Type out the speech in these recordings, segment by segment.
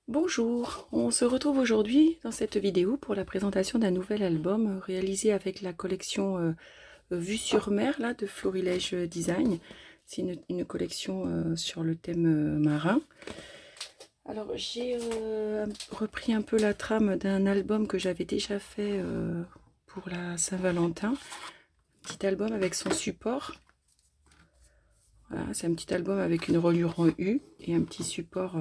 Bonjour, on se retrouve aujourd'hui dans cette vidéo pour la présentation d'un nouvel album réalisé avec la collection Vue sur mer là, de Florilège Design. C'est une collection sur le thème marin. Alors j'ai repris un peu la trame d'un album que j'avais déjà fait pour la Saint-Valentin. Petit album avec son support. Voilà, c'est un petit album avec une reliure en U et un petit support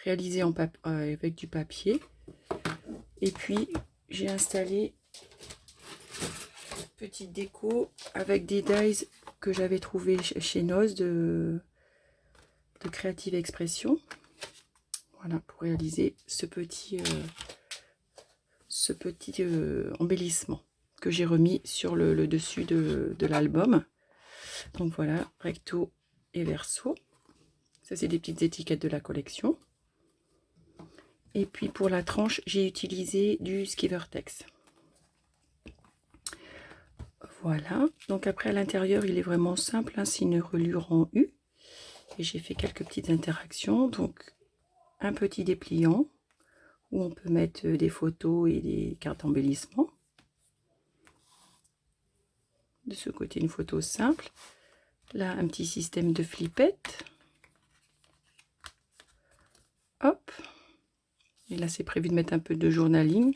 réalisé avec du papier. Et puis j'ai installé une petite déco avec des dies que j'avais trouvé chez Noz de Creative Expression. Voilà, pour réaliser ce petit embellissement que j'ai remis sur le dessus de l'album. Donc voilà, recto et verso. Ça, c'est des petites étiquettes de la collection. Et puis pour la tranche, j'ai utilisé du Skivertex. Voilà, donc après à l'intérieur, il est vraiment simple, hein, c'est une reliure en U. Et j'ai fait quelques petites interactions, donc un petit dépliant où on peut mettre des photos et des cartes d'embellissement. De ce côté, une photo simple. Là, un petit système de flippettes. Hop. Et là, c'est prévu de mettre un peu de journaling.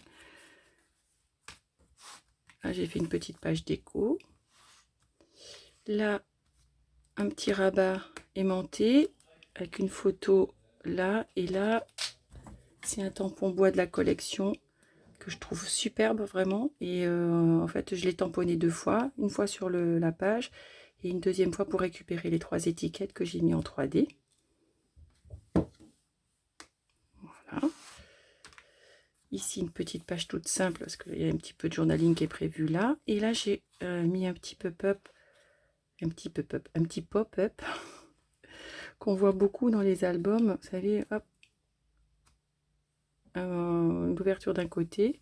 Là, j'ai fait une petite page déco. Là, un petit rabat aimanté avec une photo là. Et là, c'est un tampon bois de la collection que je trouve superbe vraiment. Et en fait, je l'ai tamponné 2 fois. Une fois sur la page et une deuxième fois pour récupérer les 3 étiquettes que j'ai mis en 3D. Voilà. Ici, une petite page toute simple parce qu'il y a un petit peu de journaling qui est prévu là. Et là, j'ai mis un petit pop-up, un petit pop-up qu'on voit beaucoup dans les albums. Vous savez, hop, une ouverture d'un côté.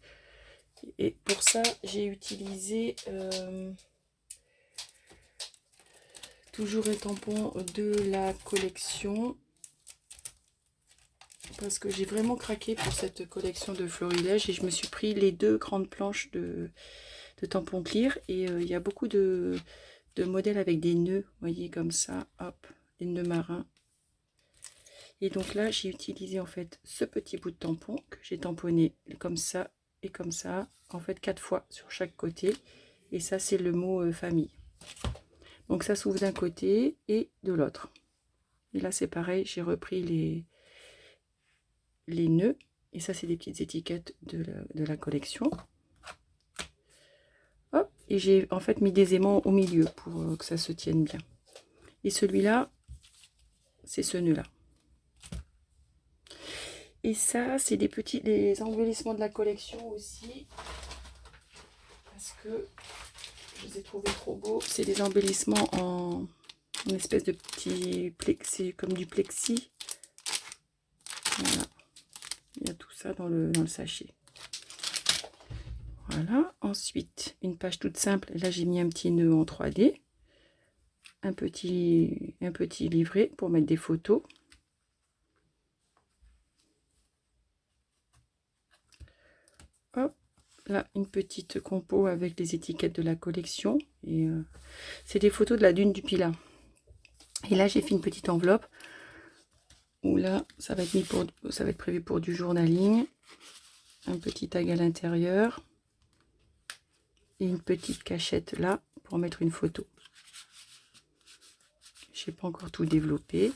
Et pour ça, j'ai utilisé toujours un tampon de la collection. Parce que j'ai vraiment craqué pour cette collection de Florilège et je me suis pris les 2 grandes planches de tampons clear et il y a beaucoup de modèles avec des nœuds, vous voyez, comme ça, hop, des nœuds marins. Et donc là, j'ai utilisé en fait ce petit bout de tampon que j'ai tamponné comme ça et comme ça, en fait 4 fois sur chaque côté. Et ça, c'est le mot famille. Donc ça s'ouvre d'un côté et de l'autre. Et là, c'est pareil, j'ai repris les nœuds. Et ça, c'est des petites étiquettes de la collection. Hop, et j'ai en fait mis des aimants au milieu pour que ça se tienne bien. Et celui-là, c'est ce nœud-là. Et ça, c'est des embellissements de la collection aussi. Parce que je les ai trouvés trop beaux. C'est des embellissements en espèce de petit plexi, comme du plexi. Voilà. Il y a tout ça dans le sachet. Voilà. Ensuite, une page toute simple. Là, j'ai mis un petit nœud en 3D. Un petit livret pour mettre des photos. Hop. Là, une petite compo avec les étiquettes de la collection. Et c'est des photos de la dune du Pilat. Et là, j'ai fait une petite enveloppe où là, ça va être prévu pour du journaling. Un petit tag à l'intérieur. Et une petite cachette là pour mettre une photo. Je n'ai pas encore tout développé.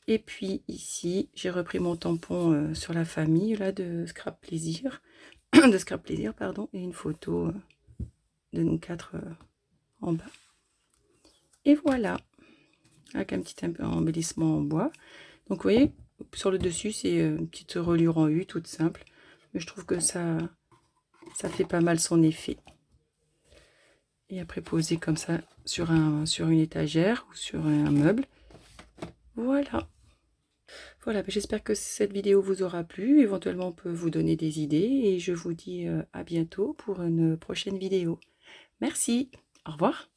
Et puis ici, j'ai repris mon tampon sur la famille là de Scrap Plaisir. de Scrap Plaisir, pardon. Et une photo de nous 4 en bas. Et voilà. Avec un petit embellissement en bois. Donc vous voyez, sur le dessus, c'est une petite reliure en U, toute simple. Mais je trouve que ça fait pas mal son effet. Et après poser comme ça sur une étagère ou sur un meuble. Voilà. Voilà, j'espère que cette vidéo vous aura plu. Éventuellement, on peut vous donner des idées. Et je vous dis à bientôt pour une prochaine vidéo. Merci. Au revoir.